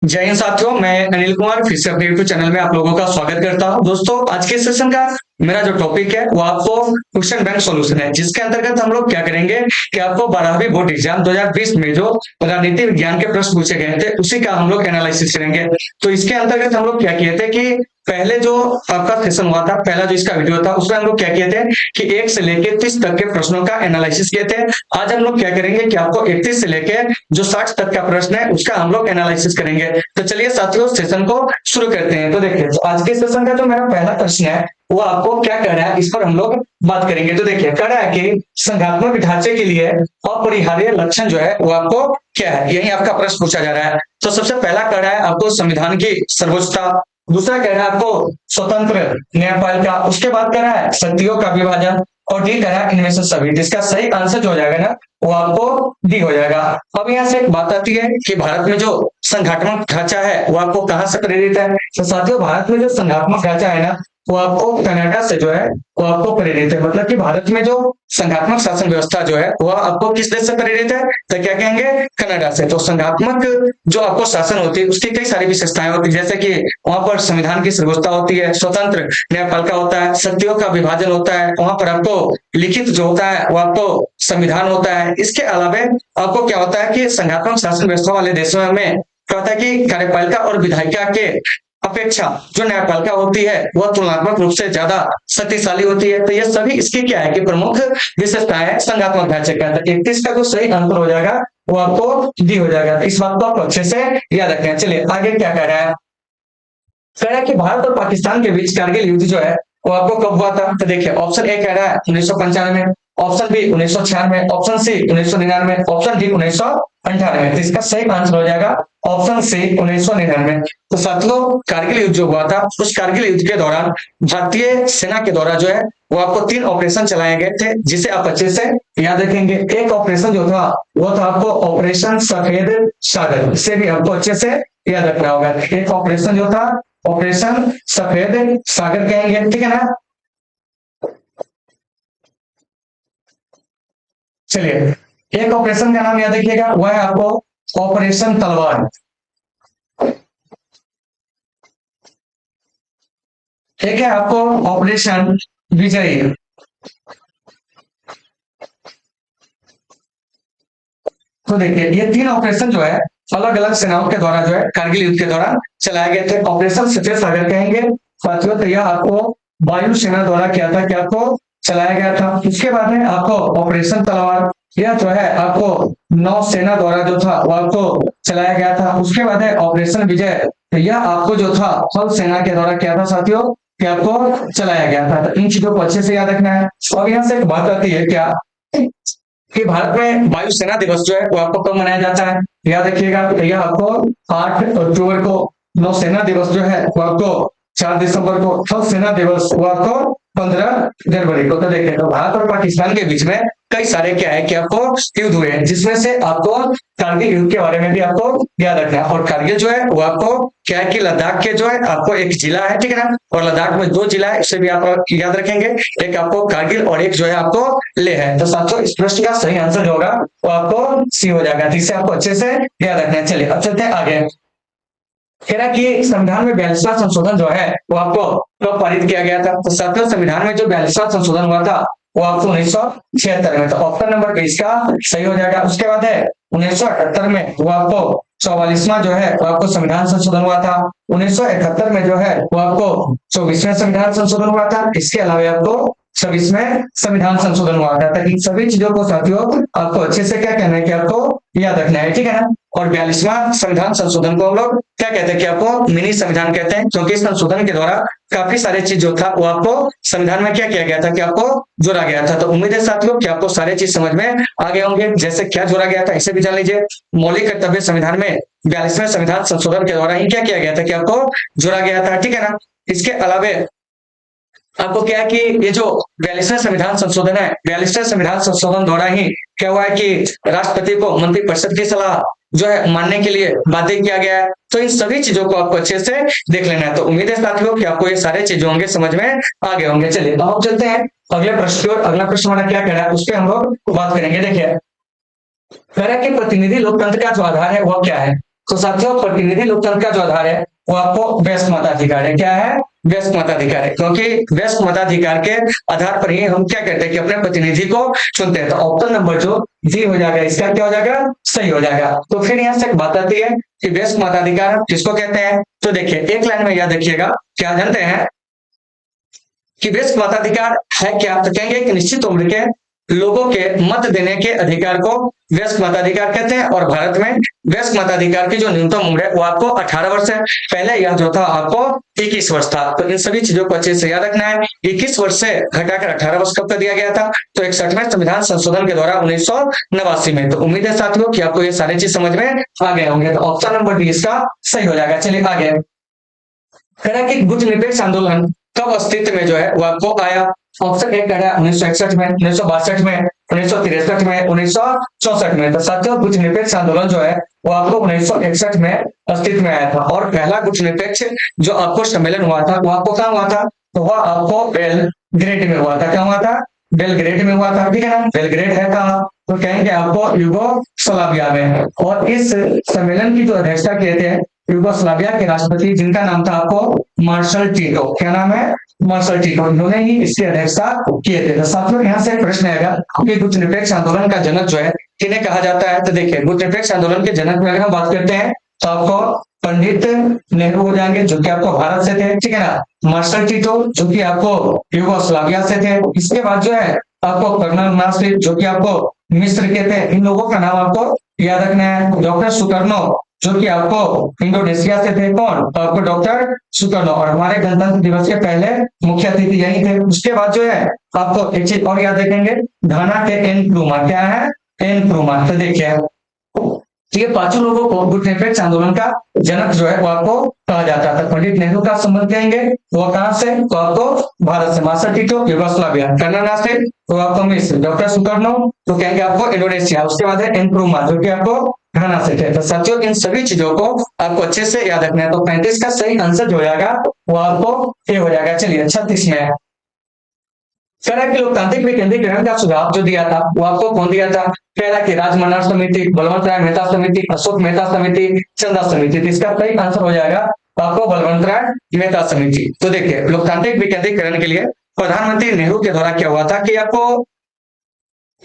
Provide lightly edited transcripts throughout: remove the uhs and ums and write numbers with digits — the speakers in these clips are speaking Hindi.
जय हिंद साथियों, मैं अनिल कुमार फिर से अपने यूट्यूब चैनल में आप लोगों का स्वागत करता हूं। दोस्तों, आज के सेशन का मेरा जो टॉपिक है वो आपको क्वेश्चन बैंक सॉल्यूशन है, जिसके अंतर्गत हम लोग क्या करेंगे कि आपको 12वीं बोर्ड एग्जाम 2020 में जो राजनीति विज्ञान के प्रश्न पूछे गए थे उसी का हम लोग एनालिसिस करेंगे। तो इसके अंतर्गत हम लोग क्या किए थे कि पहले जो आपका सेशन हुआ था, पहला जो इसका वीडियो था, उसमें हम लोग क्या किए थे कि 1 से लेके 30 तक के प्रश्नों का एनालिसिस किए थे। आज हम लोग क्या करेंगे कि आपको 31 से लेके जो 60 तक का प्रश्न है उसका हम लोग एनालिसिस करेंगे। तो चलिए साथियों, सेशन को शुरू करते हैं। तो देखिए, तो आज के सेशन का जो मेरा पहला प्रश्न है वो आपको क्या कह रहा है, इस पर हम लोग बात करेंगे। तो देखिए, कह रहा है कि संघात्मक ढांचे के लिए अपरिहार्य लक्षण जो है वो आपको क्या है, यही आपका प्रश्न पूछा जा रहा है। तो सबसे पहला कह रहा है आपको संविधान की सर्वोच्चता, दूसरा कह रहा है आपको स्वतंत्र न्यायपालिका, उसके बाद कह रहा है शक्तियों का विभाजन, और डी कह रहा है इनमें से सभी। जिसका सही आंसर जो हो जाएगा ना वो आपको डी हो जाएगा। अब यहाँ से एक बात आती है कि भारत में जो संघात्मक ढांचा है वो आपको कहाँ से प्रेरित है। तो साथियों, भारत में जो संघात्मक ढांचा है ना वो आपको कनाडा से जो है वो आपको प्रेरित है। मतलब कि भारत में जो संघात्मक शासन व्यवस्था जो है वह आपको किस देश से प्रेरित है, तो क्या कहेंगे, कनाडा से। तो संघात्मक जो आपको शासन होती है उसकी कई सारी विशेषताएं होती है, जैसे कि वहां पर संविधान की सर्वोच्चता होती है, स्वतंत्र न्यायपालिका होता है, शक्तियों का विभाजन होता है, वहां पर आपको लिखित जो होता है वो आपको संविधान होता है। इसके अलावा आपको क्या होता है कि संघात्मक शासन व्यवस्था वाले देशों में क्या होता है कि कार्यपालिका और विधायिका के अपेक्षा जो न्यायपालिका होती है वह तुलनात्मक रूप से ज्यादा शक्तिशाली होती है। तो ये सभी इसकी क्या है कि प्रमुख विशेषताएं है संघात्मक ढांचे के अंदर। 31 का जो सही आंसर हो जाएगा वो आपको डी हो जाएगा। तो इस बात को आप अच्छे से याद रखें। चलिए आगे क्या कह रहा है, कह रहा है कि भारत और पाकिस्तान के बीच कारगिल युद्ध जो है वो आपको कब हुआ था। तो देखिए, ऑप्शन ए कह रहा है 1995, option B 1996, option C 1999, option D 1998। तो इसका सही आंसर हो जाएगा ऑप्शन सी 1999। तो साथियों, कारगिल युद्ध जो हुआ था उस कारगिल युद्ध के दौरान भारतीय सेना के द्वारा जो है वो आपको 3 ऑपरेशन चलाए गए थे, जिसे आप अच्छे से याद रखेंगे। एक ऑपरेशन जो था वो था आपको ऑपरेशन सफेद सागर, इसे भी आपको अच्छे से याद रखना होगा। एक ऑपरेशन जो था ऑपरेशन सफेद सागर कहेंगे, ठीक है ना। चलिए, एक ऑपरेशन का नाम याद रखिएगा, वह है आपको ऑपरेशन तलवार। एक है आपको ऑपरेशन विजयी। तो देखिए, ये 3 ऑपरेशन जो है अलग अलग सेनाओं के द्वारा जो है कारगिल युद्ध के दौरान चलाए गए थे। ऑपरेशन सफेद सागर कहेंगे साथियों, तो यह आपको वायुसेना द्वारा किया था, क्या आपको चलाया गया था। उसके बाद में आपको ऑपरेशन तलवार, यह जो है आपको नौसेना द्वारा जो था वो आपको चलाया गया था। उसके बाद है ऑपरेशन विजय, तो यह आपको जो था थल सेना के द्वारा किया था साथियों, कि आपको चलाया गया था। तो इन चीजों को अच्छे से याद रखना है। और यहाँ से एक बात आती है क्या कि भारत में वायुसेना दिवस जो है वो आपको कब मनाया जाता है, याद रखिएगा। तो यह आपको 8 अक्टूबर को। नौसेना दिवस जो है वो आपको 4 दिसंबर को। थल सेना दिवस वो आपको 15 जनवरी को। तो देखिए, तो भारत और पाकिस्तान के बीच में कई सारे क्या है कि आपको युद्ध हुए हैं, जिसमें से आपको कारगिल युद्ध के बारे में भी आपको याद रखना है। और कारगिल जो है वो आपको क्या है कि लद्दाख के जो है आपको एक जिला है, ठीक है ना, और लद्दाख में 2 जिला है, उसे भी आप याद रखेंगे। एक आपको कारगिल और एक जो है आपको लेह है। तो साथियों, इस प्रश्न का सही आंसर जो होगा वो आपको सी हो जाएगा। तो इसे आपको अच्छे से याद रखना है। चलिए अब चलते हैं आगे। कह रहा कि संविधान में 42वां संशोधन जो है वो आपको कब पारित किया गया था। तो साथियों, संविधान में जो 42वां संशोधन हुआ था वो आपको 1976 में। तो ऑप्शन नंबर 20 का सही हो जाएगा। उसके बाद है 1978 में वो आपको 44वां जो है वो आपको संविधान संशोधन हुआ था। 1971 में जो है वो आपको 24वां संविधान संशोधन हुआ था। इसके अलावा आपको 26वें संविधान संशोधन हुआ था। ताकि सभी चीजों को साथियों आपको अच्छे से क्या कहना है कि आपको याद रखना है, ठीक है ना। और 42वां संविधान संशोधन को हम लोग क्या कहते हैं कि आपको मिनी संविधान कहते हैं, क्योंकि इस संशोधन के द्वारा काफी सारे चीज जो था वो आपको संविधान में क्या किया गया था कि आपको जोड़ा गया था। तो उम्मीद है साथियों कि आपको सारे चीज समझ में आ गए होंगे। जैसे क्या जोड़ा गया था इसे भी जान लीजिए। मौलिक कर्तव्य संविधान में 42वें संविधान संशोधन के द्वारा ही क्या किया गया था कि आपको जोड़ा गया था, ठीक है ना। इसके अलावा आपको क्या है कि ये जो 42वां संविधान संशोधन है, 42वें संविधान संशोधन द्वारा ही क्या हुआ है कि राष्ट्रपति को मंत्रिपरिषद की सलाह जो है मानने के लिए बाध्य किया गया है। तो इन सभी चीजों को आपको अच्छे से देख लेना है। तो उम्मीद है साथियों कि आपको ये सारे चीजें होंगे समझ में आ गए होंगे। चलिए तो हम चलते हैं अगले प्रश्न की ओर। अगला प्रश्न हमारा क्या कह रहा है उस पर हम लोग बात करेंगे। देखिए, कह रहा है कि प्रतिनिधि लोकतंत्र का जो आधार है वह क्या है। तो साथियों प्रतिनिधि लोकतंत्र का जो आधार है वो आपको वयस्क मताधिकार है। क्या है? वयस्क मताधिकार है, क्योंकि वयस्क मताधिकार के आधार पर ही हम क्या करते हैं कि अपने प्रतिनिधि को चुनते हैं। तो ऑप्शन नंबर जो डी हो जाएगा, इसका क्या हो जाएगा? सही हो जाएगा। तो फिर यहाँ से एक बात आती है कि वयस्क मताधिकार किसको कहते हैं। तो देखिए एक लाइन में याद रखिएगा, क्या जानते हैं कि वयस्क मताधिकार है क्या? तो कहेंगे कि निश्चित उम्र के लोगों के मत देने के अधिकार को वयस्क मताधिकार कहते हैं। और भारत में वयस्क मताधिकार की जो न्यूनतम उम्र है वो आपको 18 वर्ष है। पहले यह जो था आपको 21 वर्ष था। तो इन सभी चीजों को अच्छे से याद रखना है। 21 वर्ष से घटाकर 18 वर्ष कब कर दिया गया था? तो 61वें संविधान संशोधन के द्वारा 1989 में। तो उम्मीद है साथियों कि आपको ये सारी चीज समझ में आ गए होंगे। तो ऑप्शन नंबर डी इसका सही हो जाएगा। चलिए आगे, कह रहा है कि गुट निरपेक्ष आंदोलन कब अस्तित्व में जो है वो आपको आया। ऑप्शन ए कह रहा है 1961 में, 1962 में, 1963 में, 1964 में। तो साथियों गुट निरपेक्ष आंदोलन जो है वो आपको 1961 में अस्तित्व में आया था। और पहला गुट निरपेक्ष जो आपको सम्मेलन हुआ था वो आपको कहाँ हुआ था? तो वह आपको बेलग्रेड में हुआ था। क्या हुआ था? बेलग्रेड में हुआ था, ठीक है ना। बेलग्रेड है कहाँ? तो कहेंगे आपको यूगोस्लाविया में। और इस सम्मेलन की जो अध्यक्षता किए थे यूगोस्लाविया के राष्ट्रपति, जिनका नाम था आपको मार्शल टीटो। क्या नाम है? Marshal Tito. इन्होंने ही इसकी अध्यक्षता किए थे। तो साथियों यहाँ से प्रश्न आएगा कि गुट निरपेक्ष आंदोलन का जनक जो है किन्हें कहा जाता है। तो देखिए गुट निरपेक्ष आंदोलन के जनक में अगर हम बात करते हैं तो आपको पंडित नेहरू हो जाएंगे, जो कि आपको भारत से थे, ठीक है ना। मार्शल टीटो जो कि आपको यूगोस्लाविया से थे। इसके बाद जो है आपको कर्नल नासिर जो कि आपको मिस्र के थे। इन लोगों का नाम आपको याद रखना है। डॉक्टर सुकर्नो जो कि आपको इंडोनेशिया से थे। कौन? आपको डॉक्टर सुकर्नो। और हमारे गणतंत्र दिवस के पहले मुख्य अतिथि यही थे। उसके बाद जो है आपको एक चीज और याद रखेंगे, घाना के एन क्रूमा। क्या है? एन क्रूमा। तो देखिए ये पांचों लोगों को गुट निरपेक्ष आंदोलन का जनक जो है वो आपको कहा जाता था। पंडित नेहरू का संबंध कहेंगे वो कहां से? तो आपको भारत से। Marshal Tito Yugoslavia, colonel Nasser तो आपको मिस्र, डॉक्टर सुकर्नो तो कहेंगे आपको इंडोनेशिया। उसके बाद है एन क्रूमा जो कि आपको घाना से थे। तो साथियों इन सभी चीजों को आपको अच्छे से याद रखना है। तो 35 का सही आंसर जो हो जाएगा वो आपको ए हो जाएगा। चलिए 36 में कह रहा है कि लोकतांत्रिक विकेंद्रीकरण का सुझाव जो दिया था वो आपको कौन दिया था? कह रहा है कि राजमन्ना समिति, बलवंत राय मेहता समिति, अशोक मेहता समिति, चंदा समिति। तो इसका सही आंसर हो जाएगा आपको बलवंत राय मेहता समिति। तो देखिए लोकतांत्रिक विकेंद्रीकरण के लिए प्रधानमंत्री नेहरू के द्वारा क्या हुआ था कि आपको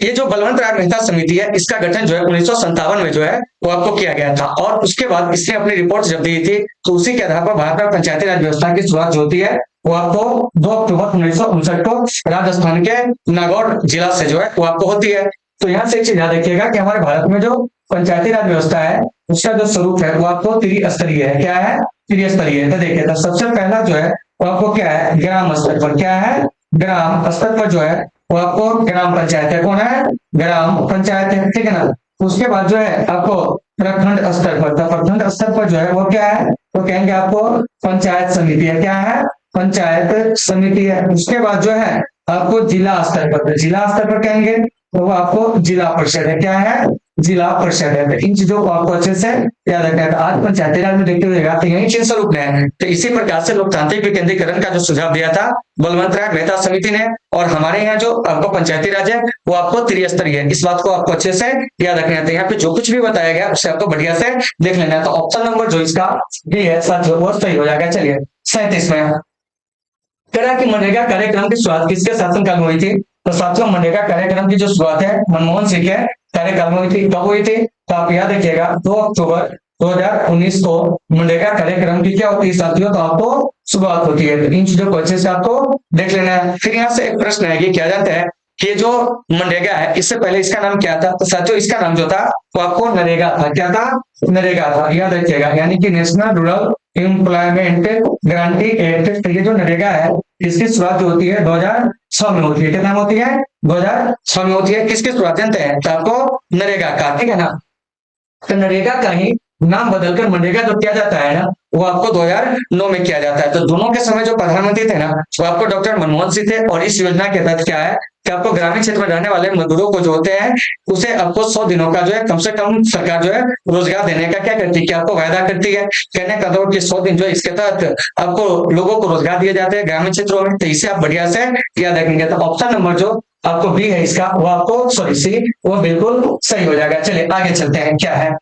ये जो बलवंत राय मेहता समिति है इसका गठन जो है 1957 में जो है वो आपको किया गया था। और उसके बाद इसने अपनी रिपोर्ट जब दी थी तो उसी के आधार पर भारत में पंचायती राज व्यवस्था की शुरुआत जो होती है वो आपको 2 अक्टूबर 1959 को राजस्थान के नागौर जिला से जो है वो आपको होती है। तो यहाँ से एक चीज याद रखिएगा कि हमारे भारत में जो पंचायती राज व्यवस्था है उसका जो स्वरूप है वो आपको त्रिस्तरीय है। क्या है? त्रिस्तरीय है। तो देखिए तो सबसे पहला जो है वो आपको क्या है? ग्राम स्तर पर। क्या है? ग्राम स्तर पर जो है वो आपको ग्राम पंचायत है। कौन है? ग्राम पंचायत है, ठीक है ना। उसके बाद जो है आपको प्रखंड स्तर पर, तो प्रखंड स्तर पर जो है वो क्या है? तो कहेंगे आपको पंचायत समिति है। क्या है? पंचायत समिति है। उसके बाद जो है आपको जिला स्तर पर, जिला स्तर पर कहेंगे तो वो आपको जिला परिषद है। क्या है? जिला परिषद है। तो इन चीजों को आपको अच्छे से याद रखना है। तो आज पंचायती राज में देखते हुए तो यही चीज स्वरूप है। तो इसी प्रकार से लोकतांत्रिक विकेंद्रीकरण का जो सुझाव दिया था बलवंत राय मेहता समिति ने। और हमारे यहाँ जो आपको पंचायती राज है वो आपको त्रिस्तरीय है। इस बात को आपको अच्छे से याद रखना है। यहाँ पे जो कुछ भी बताया गया उसे आपको बढ़िया से देख लेना है। तो ऑप्शन नंबर जो इसका बी है साथियों वो सही हो जाएगा। चलिए 37 में कह रहा है कि मनरेगा कार्यक्रम की शुरुआत किसके शासनकाल में हुई थी? तो साथियों मनरेगा कार्यक्रम की जो शुरुआत है मनमोहन सिंह के कार्यकाल में हुई थी। कब हुई थी? तो आप याद रखिएगा 2 अक्टूबर 2019 को मनरेगा कार्यक्रम की क्या होती है साथियों? तो आपको शुरुआत होती है। तो इन चीजों को अच्छे से आपको देख लेना है। फिर यहाँ से एक प्रश्न है कि क्या जानते हैं कि जो मनरेगा है इससे पहले इसका नाम क्या था? तो साथियों इसका नाम जो था वो आपको नरेगा था। क्या था? नरेगा था। याद रखिएगा, यानी कि national rural employment guarantee act. तो ये जो नरेगा है इसकी शुरुआत जो होती है 2006 में होती है। कितना में होती है? 2006 में होती है। किसकी शुरुआत जानते हैं? तो आपको नरेगा का, ठीक है ना। तो नरेगा का ही नाम बदलकर मनरेगा जो किया जाता है ना वो आपको 2009 में किया जाता है। तो दोनों के समय जो प्रधानमंत्री थे ना वो आपको डॉक्टर मनमोहन सिंह थे। और इस योजना के तहत क्या है कि आपको ग्रामीण क्षेत्र में रहने वाले मजदूरों को जो होते हैं उसे आपको 100 दिनों का जो है कम से कम सरकार जो है रोजगार देने का क्या करती है कि आपको वायदा करती है। कहने का दौर कि 100 दिन जो है इसके तहत आपको लोगों को रोजगार दिए जाते हैं ग्रामीण क्षेत्रों में। तो इसे आप बढ़िया से याद रखेंगे। तो ऑप्शन नंबर जो आपको बी है इसका वो आपको सी वो बिल्कुल सही हो जाएगा। चलिए आगे चलते हैं क्या है।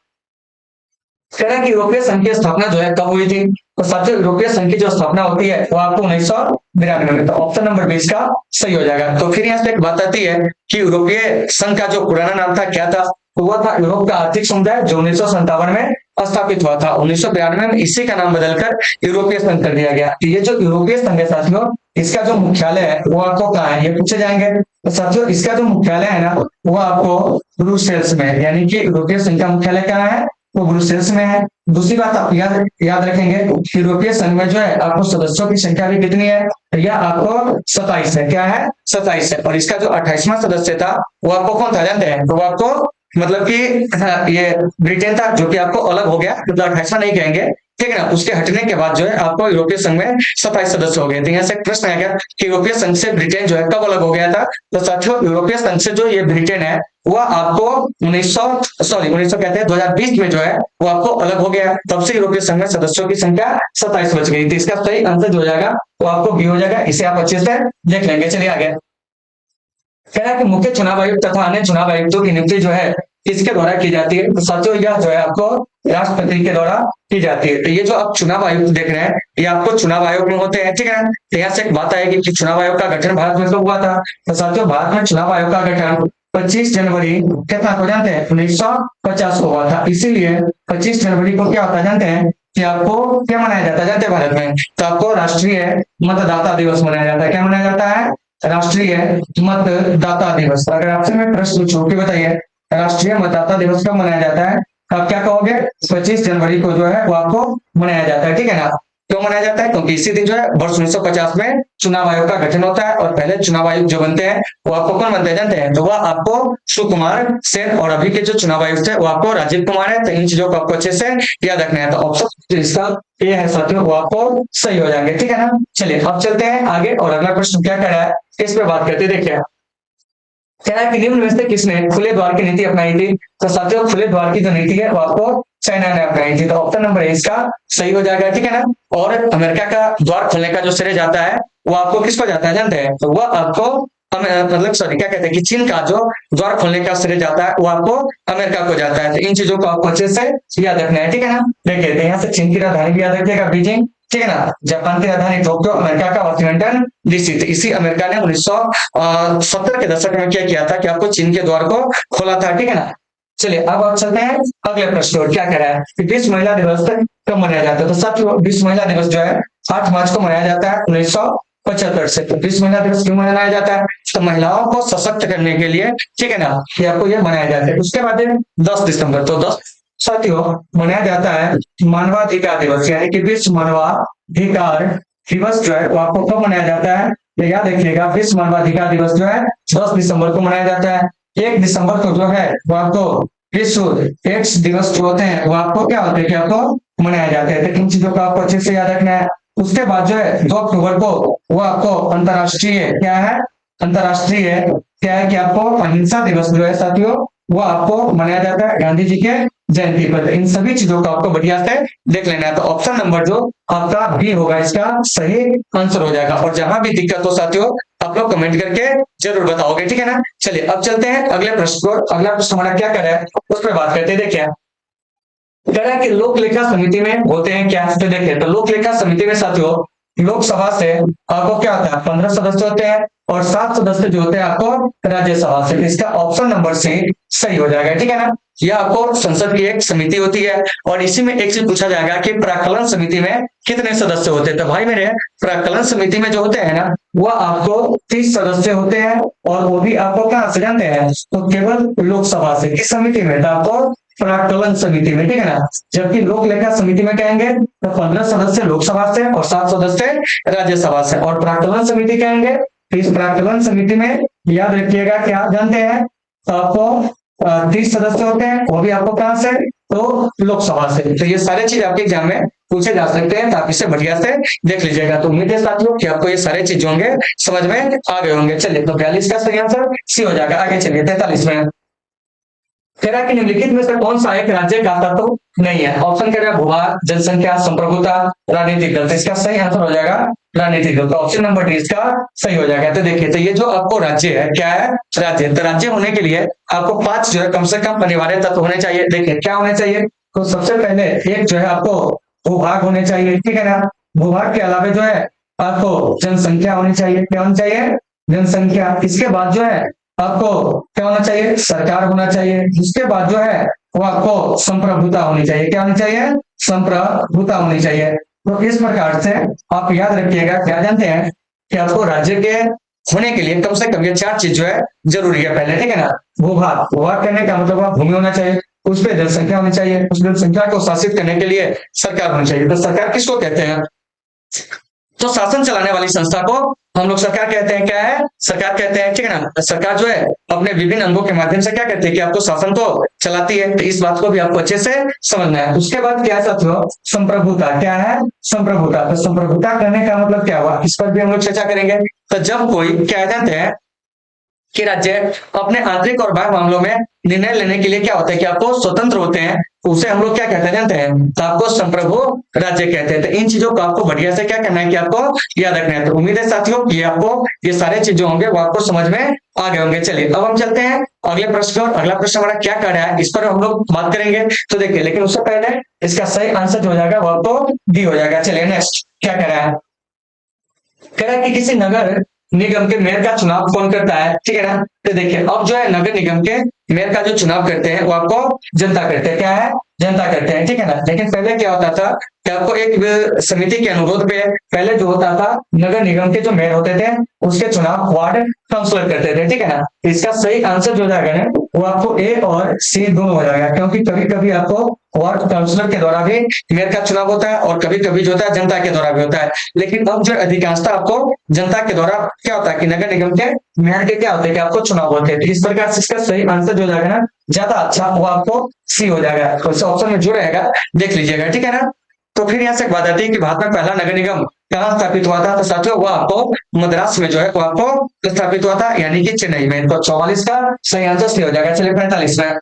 कह रहा है कि यूरोपीय संघ की स्थापना जो है कब हुई थी, तो सबसे यूरोपीय संघ की जो स्थापना होती है वो आपको 1992 में, तो ऑप्शन नंबर 20 का सही हो जाएगा। तो फिर यहाँ से एक बात आती है कि यूरोपीय संघ का जो पुराना नाम था क्या था, तो वह था यूरोप का आर्थिक समुदाय, जो 1957 में स्थापित हुआ था। 1992 में इसी का नाम बदलकर यूरोपीय संघ कर दिया गया। तो ये जो यूरोपीय संघ है साथियों, इसका जो मुख्यालय है वो आपको कहाँ है, ये पूछे जाएंगे। तो साथियों इसका जो मुख्यालय है ना वो आपको ब्रुसेल्स में है, यानी कि यूरोपीय संघ का मुख्यालय कहाँ है, वो ब्रुसेल्स में है। दूसरी बात आप याद रखेंगे, यूरोपीय संघ में जो है आपको सदस्यों की संख्या भी कितनी है, यह आपको 27 है। क्या है, 27 है। और इसका जो 28वां सदस्य था वो आपको कौन था जानते हैं, तो वो आपको मतलब कि हाँ, ये ब्रिटेन था, जो कि आपको अलग हो गया, मतलब 28वां नहीं कहेंगे, ठीक है ना। उसके हटने के बाद जो है आपको यूरोपीय संघ में 27 सदस्य हो गए। तो यहाँ से एक प्रश्न है क्या कि यूरोपीय संघ से ब्रिटेन जो है कब अलग हो गया था, तो साथियों यूरोपीय संघ से जो ये ब्रिटेन है वह आपको 1900 कहते हैं 2020 में जो है वो आपको अलग हो गया। तब से यूरोपीय संघ में सदस्यों की संख्या 27 बच गई। तो इसका सही आंसर जो हो जाएगा वो आपको बी हो जाएगा। इसे आप अच्छे से देख लेंगे। चलिए आगे, कह रहा है कि मुख्य चुनाव आयुक्त तथा अन्य चुनाव आयुक्तों की नियुक्ति जो है किसके द्वारा की जाती है, तो साथियों यह जो है आपको राष्ट्रपति के द्वारा की जाती है। तो ये जो आप चुनाव आयुक्त देख रहे हैं ये आपको चुनाव आयोग में होते हैं, ठीक है। तो यहाँ से एक बात आएगी कि चुनाव आयोग का गठन भारत में कब हुआ था, तो साथियों भारत में चुनाव आयोग का गठन 25 जनवरी कितना को जानते हैं, 1950 को हुआ था। इसीलिए 25 जनवरी को क्या होता है जानते हैं कि आपको क्या मनाया जाता है जानते हैं भारत में, तो आपको राष्ट्रीय मतदाता दिवस मनाया जाता है। क्या मनाया जाता है, राष्ट्रीय मतदाता दिवस। अगर आपसे मैं प्रश्न पूछूं कि बताइए राष्ट्रीय मतदाता दिवस कब मनाया जाता है, आप क्या कहोगे, 25 जनवरी को जो है वो आपको मनाया जाता है, ठीक है ना। क्यों मनाया जाता है, क्योंकि इसी दिन जो है वर्ष 1950 में चुनाव आयोग का गठन होता है। और पहले चुनाव आयुक्त जो बनते हैं वो आपको कौन बनते हैं जानते हैं, तो वह आपको सुकुमार सेन, और अभी के जो चुनाव आयुक्त है वो आपको राजीव कुमार है। तो इन चीजों को आपको अच्छे से याद रखना है। तो ऑप्शन इसका ये है साथियों, वो आपको सही हो जाएंगे, ठीक है ना। चलिए अब चलते हैं आगे, और अगला प्रश्न क्या कर रहा है इस पे बात करते देखिए। कह रहा है कि निम्न में से किसने खुले द्वार की नीति अपनाई थी, तो साथियों खुले द्वार की जो नीति है वो आपको चाइना ने अपनाई थी। तो ऑप्शन नंबर ए इसका सही हो जाएगा, ठीक है ना। और अमेरिका का द्वार खोलने का जो श्रेय जाता है वो आपको किसको जाता है जानते हैं, तो वह आपको मतलब सॉरी क्या कहते हैं कि चीन का जो द्वार खोलने का श्रेय जाता है वो आपको अमेरिका को जाता है। तो इन चीजों को आपको अच्छे से याद रखना है, ठीक है ना। देखिए यहाँ से चीन की राजधानी भी याद रखिएगा बीजिंग, ठीक है ना। जापान की राजधानी टोक्यो, अमेरिका का वाशिंगटन डीसी। तो इसी अमेरिका ने 1970 के दशक में क्या किया था कि आपको चीन के द्वार को खोला था, ठीक है ना। चलिए अब आप चलते हैं अगले प्रश्न और क्या कह रहा है कि विश्व महिला दिवस कब मनाया जाता है, तो साथियों विश्व महिला दिवस जो है 8 मार्च को मनाया जाता है 1975 से। तो विश्व महिला दिवस क्यों मनाया जाता है, तो महिलाओं को सशक्त करने के लिए, ठीक है ना, कि आपको यह मनाया जाता है। उसके बाद 10 दिसंबर, तो 10 साथियों मनाया जाता है मानवाधिकार दिवस, यानी कि विश्व मानवाधिकार दिवस जो है वो आपको कब मनाया जाता है, ये याद रखिएगा। विश्व मानवाधिकार दिवस जो है 10 दिसंबर को मनाया जाता है। 1 दिसंबर को जो है वो आपको विश्व एड्स दिवस जो होते हैं वो आपको क्या होते हैं कि आपको मनाया जाते हैं। तो इन चीजों को आपको अच्छे से याद रखना है। उसके बाद जो है 2 अक्टूबर को वो आपको अंतरराष्ट्रीय क्या है, अंतरराष्ट्रीय क्या है कि आपको अहिंसा दिवस जो है साथियों वो आपको मनाया जाता है गांधी जी के जयंती पर। इन सभी चीजों को आपको बढ़िया से देख लेना है। तो ऑप्शन नंबर जो आपका बी होगा इसका सही आंसर हो जाएगा। और जहां भी दिक्कत हो साथियों आप लोग कमेंट करके जरूर बताओगे, ठीक है ना। चलिए अब चलते हैं अगले प्रश्न को। अगला प्रश्न हमारा क्या कर रहा है उस पर बात करते हैं। देखिए कह रहा है कि लोक लेखा समिति में होते हैं क्या, तो देखिए तो लोक लेखा समिति में साथियों लोकसभा से आपको क्या होता है 15 सदस्य होते हैं, और 7 सदस्य जो होते हैं आपको राज्यसभा से। इसका ऑप्शन नंबर सी सही हो जाएगा, ठीक है ना। यह आपको संसद की एक समिति होती है। और इसी में एक चीज पूछा जाएगा कि प्राक्कलन समिति में कितने सदस्य होते हैं, तो भाई मेरे प्राक्कलन समिति में जो होते हैं ना वह आपको 30 सदस्य होते हैं, और वो भी आपको कहाँ से जानते हैं, तो केवल लोकसभा से। किस समिति में, तो आपको प्राक्कलन समिति में, ठीक है ना। जबकि लोक लेखा समिति में कहेंगे तो 15 सदस्य लोकसभा से और 7 सदस्य राज्यसभा से। और प्राक्कलन समिति कहेंगे इस प्राक्कलन समिति में याद रखिएगा क्या जानते हैं, तो आपको 30 सदस्य होते हैं, वो भी आपको कहां से, तो लोकसभा से। तो ये सारे चीज आपके एग्जाम में पूछे जा सकते हैं, तो आप इसे बढ़िया से देख लीजिएगा। तो उम्मीद है साथियों कि आपको ये सारे चीज होंगे समझ में आ गए होंगे। चलिए तो 42 का सही आंसर सी हो जाएगा। आगे चलिए 43 में कह रहा है कि निम्नलिखित में से कौन सा एक राज्य का तत्व नहीं है। ऑप्शन कह रहा है भूभाग, जनसंख्या, संप्रभुता, राजनीतिक दल। तो इसका सही आंसर हो जाएगा राजनीतिक दल। तो ऑप्शन नंबर डी इसका सही हो जाएगा। तो देखिए तो ये जो आपको राज्य है क्या है, राज्य। तो राज्य होने के लिए आपको 5 जो है कम से कम अनिवार्य तत्व होने चाहिए। देखिए क्या होने चाहिए, तो सबसे पहले एक जो है आपको भूभाग होने चाहिए, ठीक है ना। भूभाग के अलावा जो है आपको जनसंख्या होनी चाहिए। क्या होनी चाहिए? जनसंख्या। इसके बाद जो है आपको क्या होना चाहिए? सरकार होना चाहिए। इसके बाद जो है वो आपको संप्रभुता होनी चाहिए। क्या होनी चाहिए? संप्रभुता होनी चाहिए। तो इस प्रकार से आप याद रखिएगा, क्या जानते हैं कि आपको राज्य के होने के लिए कम से कम ये 4 चीज जो है जरूरी है पहले, ठीक है ना। भूभाग, भूभाग करने का मतलब भूमि होना चाहिए, उस पर जनसंख्या होनी चाहिए, उस जनसंख्या को शासित करने के लिए सरकार होनी चाहिए। तो सरकार किसको कहते हैं? तो शासन चलाने वाली संस्था को हम लोग सरकार कहते हैं। क्या है? सरकार कहते हैं, ठीक है ना। सरकार जो है अपने विभिन्न अंगों के माध्यम से क्या कहते हैं कि आपको शासन को चलाती है। तो इस बात को भी आपको अच्छे से समझना है। उसके बाद क्या साथियों? संप्रभुता। क्या है? संप्रभुता। तो संप्रभुता करने का मतलब क्या हुआ, इस पर भी हम लोग चर्चा करेंगे। तो जब कोई क्या कहते हैं कि राज्य अपने आंतरिक और बाह्य मामलों में निर्णय लेने के लिए क्या होता है कि आपको स्वतंत्र होते हैं, उसे हम लोग क्या कहते हैं जानते हैं? तो आपको संप्रभु राज्य कहते हैं। तो इन चीजों को आपको बढ़िया से क्या करना है कि आपको याद रखना है। तो उम्मीद है साथियों कि आपको ये सारे चीजें होंगे वो आपको समझ में आ गए होंगे। चलिए अब हम चलते हैं अगले प्रश्न और अगला प्रश्न हमारा क्या कह रहा है इस पर हम लोग बात करेंगे। तो देखिए, लेकिन उससे पहले इसका सही आंसर जो हो जाएगा वो आपको डी हो जाएगा। चलिए नेक्स्ट क्या कह रहा है? कह रहा है कि किसी नगर निगम के मेयर का चुनाव कौन करता है, ठीक है ना। तो देखिए अब जो है नगर निगम के मेयर का जो चुनाव करते हैं वो आपको जनता करते हैं। क्या है? जनता करते हैं, ठीक है ना। लेकिन पहले क्या होता था कि आपको एक समिति के अनुरोध पे पहले जो होता था नगर निगम के जो मेयर होते थे उसके चुनाव वार्ड काउंसलर करते थे, ठीक है ना। इसका सही आंसर जो जाएगा ना वो आपको ए और सी दोनों हो जाएगा, क्योंकि कभी कभी आपको वार्ड काउंसलर के द्वारा भी मेयर का चुनाव होता है और कभी कभी जो होता है जनता के द्वारा भी होता है। लेकिन अब जो अधिकांशतः आपको जनता के द्वारा क्या होता है कि नगर निगम के मेयर के क्या होते हैं कि आपको चुनाव होते हैं। तो इस प्रकार से इसका सही आंसर जो जाएगा ना ज्यादा अच्छा वो आपको सी हो जाएगा। तो इस ऑप्शन में जो रहेगा देख लीजिएगा, ठीक है ना। तो फिर यहाँ से एक बात आती है कि भारत में पहला नगर निगम कहाँ स्थापित हुआ था। तो साथियों वो आपको मद्रास में जो है वो आपको स्थापित हुआ था, यानी कि चेन्नई में। तो 44 का सही आंसर सी हो जाएगा। चलिए 45 में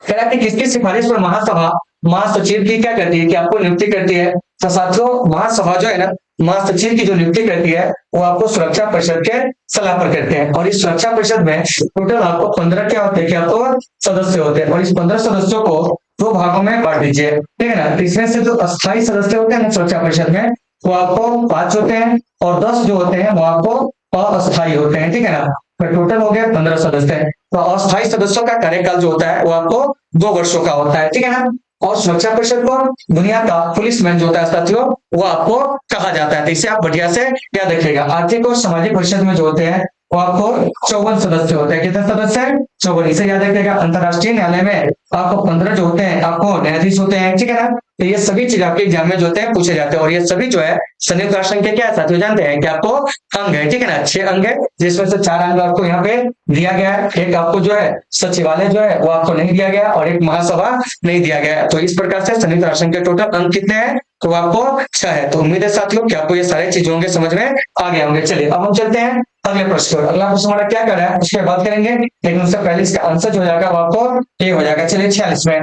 कह रहा है कि किसकी सिफारिश पर महासभा महासचिव की क्या करती है कि आपको नियुक्ति करती है। तो साथियों महासभा जो है ना महासचिव की जो नियुक्ति करती है वो आपको सुरक्षा परिषद के सलाह पर करते हैं। और इस सुरक्षा परिषद में टोटल आपको 15 क्या होते हैं कि आपको सदस्य होते हैं। और इस 15 सदस्यों को 2 भागों में बांट दीजिए, ठीक है ना। तो इसमें से जो अस्थायी सदस्य होते हैं ना सुरक्षा परिषद में वो आपको 5 होते हैं और 10 जो होते हैं वो आपको अस्थायी होते हैं, ठीक है ना। तो टोटल हो गया 15 सदस्य। तो अस्थायी सदस्यों का कार्यकाल जो होता है वो आपको 2 वर्षों का होता है, ठीक है ना। और सुरक्षा परिषद को दुनिया का पुलिसमैन जो होता है साथियों वो आपको कहा जाता है। तो इसे आप बढ़िया से याद रखिएगा। आर्थिक और सामाजिक परिषद में जो होते हैं वो आपको 54 सदस्य होते हैं। कितने सदस्य? 54। इसे याद रखिएगा। अंतरराष्ट्रीय न्यायालय में आपको 15 जो होते हैं आपको न्यायाधीश होते हैं, ठीक है ना। तो ये सभी चीज आपके एग्जाम में जो होते हैं पूछे जाते हैं। और ये सभी जो है संयुक्त राष्ट्र के क्या है साथियों जानते हैं कि आपको अंग है, ठीक है ना। 6 अंग है जिसमें से 4 अंग आपको यहाँ पे दिया गया है। एक आपको जो है सचिवालय जो है वो आपको नहीं दिया गया और एक महासभा नहीं दिया गया। तो इस प्रकार से संयुक्त राष्ट्र के टोटल अंग कितने हैं तो आपको 6 है। तो उम्मीद है साथियों कि आपको ये सारे चीज होंगे समझ में आ गए होंगे। चलिए अब हम चलते हैं अगले प्रश्न पर। अगला प्रश्न हमारा क्या कर रहा है उसके बात करेंगे, लेकिन उससे पहले इसका आंसर जो हो जाएगा वो आपको ए हो जाएगा। चलिए 46 में